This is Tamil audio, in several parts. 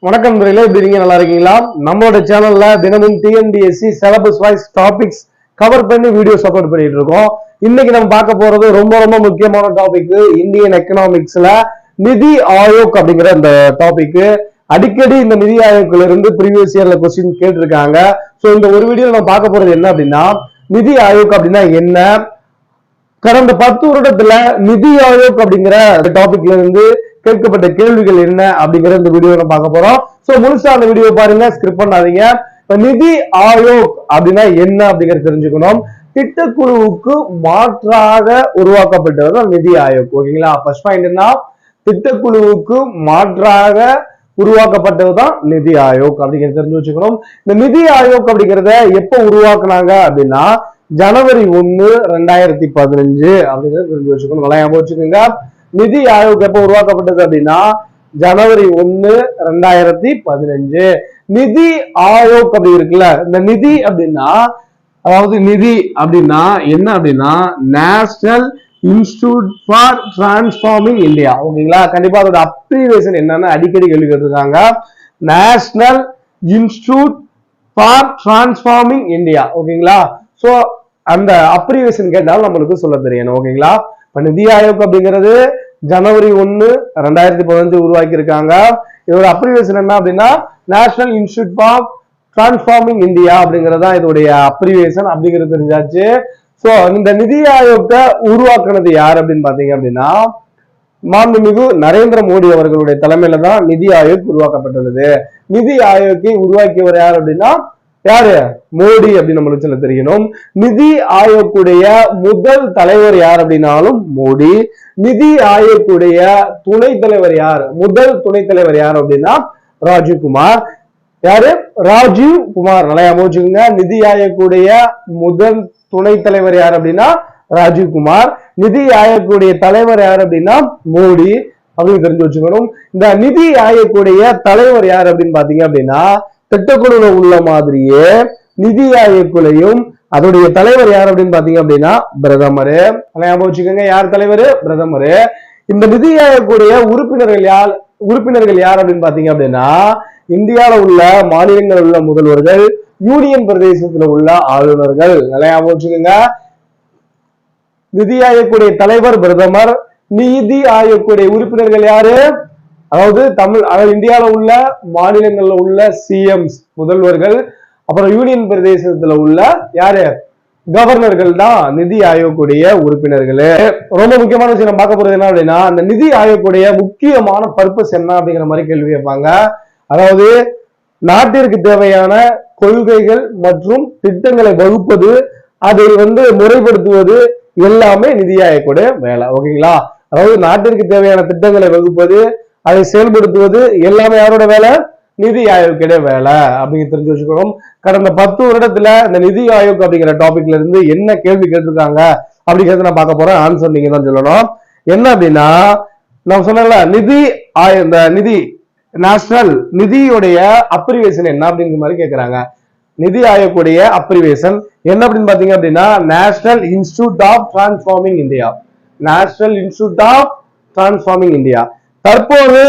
வணக்கம் நண்பர்களே, எப்படி இருக்கீங்க? நல்லா இருக்கீங்களா? நம்மளோட சேனல்ல தினமும் TNPSC syllabus wise topics cover பண்ணி வீடியோஸ் அப்லோட் பண்ணிட்டு இருக்கோம். இன்னைக்கு நம்ம பார்க்க போறது ரொம்ப ரொம்ப முக்கியமான டாபிக், இந்தியன் எக்கனாமிக்ஸ்ல நிதி ஆயோக் அப்படிங்கிற இந்த டாபிக். அடிக்கடி இந்த நிதி ஆயோக்ல இருந்து ப்ரீவியஸ் இயர்ல கொஸ்டின் கேட்டிருக்காங்க. சோ இந்த ஒரு வீடியோ நம்ம பார்க்க போறது என்ன அப்படின்னா, நிதி ஆயோக் அப்படின்னா என்ன, கடந்த 10 வருடத்துல நிதி ஆயோக் அப்படிங்கிற டாபிக்ல இருந்து கேட்கப்பட்ட கேள்விகள் என்ன அப்படிங்கிற இந்த வீடியோ பார்க்க போறோம். சோ முழுசா அந்த வீடியோ பாருங்க, ஸ்கிரிப்ட் பண்ணாதீங்க. நிதி ஆயோக் அப்படின்னா என்ன அப்படிங்கறது தெரிஞ்சுக்கணும். திட்டக்குழுவுக்கு மாற்றாக உருவாக்கப்பட்டது நிதி ஆயோக். ஓகேங்களா? ஃபர்ஸ்ட் பாயிண்ட் என்ன, திட்டக்குழுவுக்கு மாற்றாக உருவாக்கப்பட்டதுதான் நிதி ஆயோக் அப்படிங்கிறத தெரிஞ்சு வச்சுக்கணும். இந்த நிதி ஆயோக் அப்படிங்கிறத எப்ப உருவாக்குனாங்க அப்படின்னா ஜனவரி 1, 2015 அப்படிங்கிறத தெரிஞ்சு வச்சுக்கணும். நல்லா ஞாபகம் வச்சுக்கோங்க. நிதி ஆயோக் எப்ப உருவாக்கப்பட்டது அப்படின்னா ஜனவரி 1, 2015. நிதி ஆயோக் அப்படி இருக்குல்ல, இந்த நிதி அப்படின்னா அதாவது நிதி அப்படின்னா என்ன அப்படின்னா national institute for transforming India. ஓகேங்களா? கண்டிப்பா அதோட அப்ரிவேஷன் என்னன்னு அடிக்கடி கேள்வி கேட்டிருக்காங்க. National institute for transforming India. ஓகேங்களா? சோ அந்த அப்ரிவேஷன் கேட்டாலும் நம்மளுக்கு சொல்ல தெரியணும். ஓகேங்களா? இப்ப நிதி ஆயோக் அப்படிங்கிறது ஜனவரி 1, 2015 உருவாக்கி இருக்காங்க. இதோட அப்ரிவேஷன் என்ன அப்படின்னா national institute for transforming India அப்படிங்கறதா இதோடைய அப்ரிவேஷன் அப்படிங்கிறது தெரிஞ்சாச்சு. சோ இந்த நிதி ஆயோக்கை உருவாக்குனது யார் அப்படின்னு பாத்தீங்க அப்படின்னா மாண்புமிகு நரேந்திர மோடி அவர்களுடைய தலைமையில தான் நிதி ஆயோக் உருவாக்கப்பட்டுள்ளது. நிதி ஆயோக்கை உருவாக்கியவர் யார் அப்படின்னா யாரு? மோடி அப்படின்னு நம்மளுக்கு சொல்ல தெரியணும். நிதி ஆயோக்குடைய முதல் தலைவர் யார் அப்படின்னாலும் மோடி. நிதி ஆயோக்குடைய துணைத் தலைவர் யார்? முதல் துணைத் தலைவர் யார் அப்படின்னா ராஜீவ் குமார். யாரு? ராஜீவ் குமார். நல்லா யோசிச்சுக்கோங்க. நிதி ஆயோக்குடைய முதல் துணைத் தலைவர் யார் அப்படின்னா ராஜீவ் குமார். நிதி ஆயோக்குடைய தலைவர் யார் அப்படின்னா மோடி அப்படின்னு தெரிஞ்சு வச்சுக்கணும். இந்த நிதி ஆயோக்குடைய தலைவர் யார் அப்படின்னு பாத்தீங்க அப்படின்னா திட்டக்குழுல உள்ள மாதிரியே நிதி ஆயோக்குலையும் அதோடைய தலைவர் யார் அப்படின்னு பாத்தீங்க அப்படின்னா பிரதமர். ஞாபகம் வச்சுக்கோங்க. யார் தலைவர்? பிரதமர். இந்த நிதி ஆயோக்குடைய உறுப்பினர்கள் யார் அப்படின்னு பாத்தீங்க அப்படின்னா இந்தியாவில உள்ள மாநிலங்கள் உள்ள முதல்வர்கள், யூனியன் பிரதேசத்துல உள்ள ஆளுநர்கள். ஞாபகம் வச்சுக்கோங்க. நிதி ஆயோக்குடைய தலைவர் பிரதமர், நிதி ஆயோக்குடைய உறுப்பினர்கள் யாரு? அதாவது இந்தியாவில உள்ள மாநிலங்கள்ல உள்ள சிஎம்ஸ் முதல்வர்கள், அப்புறம் யூனியன் பிரதேசத்துல உள்ள யாரு? கவர்னர்கள் தான் நிதி ஆயோக்குடைய உறுப்பினர்கள். ரொம்ப முக்கியமான விஷயம் பார்க்க போறது என்ன அப்படின்னா அந்த நிதி ஆயோக்குடைய முக்கியமான பர்பஸ் என்ன அப்படிங்கிற மாதிரி கேள்வி கேட்பாங்க. அதாவது நாட்டிற்கு தேவையான கொள்கைகள் மற்றும் திட்டங்களை வகுப்பது, அதை முறைப்படுத்துவது எல்லாமே நிதி ஆயோக்குடைய வேலை. ஓகேங்களா? அதாவது நாட்டிற்கு தேவையான திட்டங்களை வகுப்பது, அதை செயல்படுத்துவது எல்லாமே யாரோட வேலை? நிதி ஆயோக்குடைய வேலை அப்படின்னு தெரிஞ்சு வச்சுக்கணும். கடந்த 10 வருடத்துல இந்த நிதி ஆயோக் அப்படிங்கிற டாபிக்ல இருந்து என்ன கேள்வி கேட்டிருக்காங்க அப்படிங்கறத நான் பார்க்க போறேன். ஆன்சர் நீங்க தான் சொல்லணும். என்ன அப்படின்னா நான் சொன்னேன்ல இந்த நிதி நேஷனல் நிதியுடைய அப்ரிவேஷன் என்ன அப்படிங்கிற மாதிரி கேட்கிறாங்க. நிதி ஆயோக்குடைய அப்ரிவேஷன் என்ன அப்படின்னு பாத்தீங்க அப்படின்னா national institute of transforming India. National institute of transforming India. தற்போது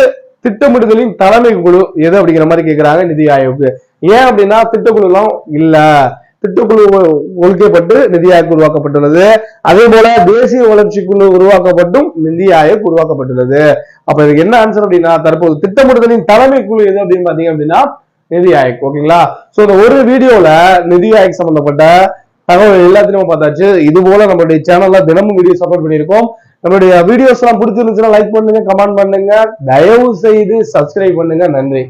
திட்டமிடுதலின் தலைமை குழு எது அப்படிங்கிற மாதிரி கேட்கிறாங்க நிதி ஆயோக்கு. ஏன் அப்படின்னா திட்டக்குழு எல்லாம் இல்ல, திட்டக்குழு ஒழிக்கப்பட்டு நிதி ஆயோக் உருவாக்கப்பட்டுள்ளது. அதே போல தேசிய வளர்ச்சி குழு உருவாக்கப்பட்டும் நிதி ஆயோக் உருவாக்கப்பட்டுள்ளது. அப்ப இதுக்கு என்ன ஆன்சர் அப்படின்னா தற்போது திட்டமிடுதலின் தலைமை குழு எது அப்படின்னு பாத்தீங்க அப்படின்னா நிதி ஆயோக். ஓகேங்களா? சோ இந்த ஒரு வீடியோல நிதி ஆயோக் சம்பந்தப்பட்ட தகவல் எல்லாத்தையும் பார்த்தாச்சு. இது போல நம்மளுடைய சேனல்ல தினமும் வீடியோ சப்போர்ட் பண்ணியிருக்கோம். நம்மளுடைய வீடியோஸ் எல்லாம் பிடிச்சிருந்துச்சுன்னா லைக் பண்ணுங்க, கமெண்ட் பண்ணுங்க, தயவு செய்து சப்ஸ்கிரைப் பண்ணுங்க. நன்றி.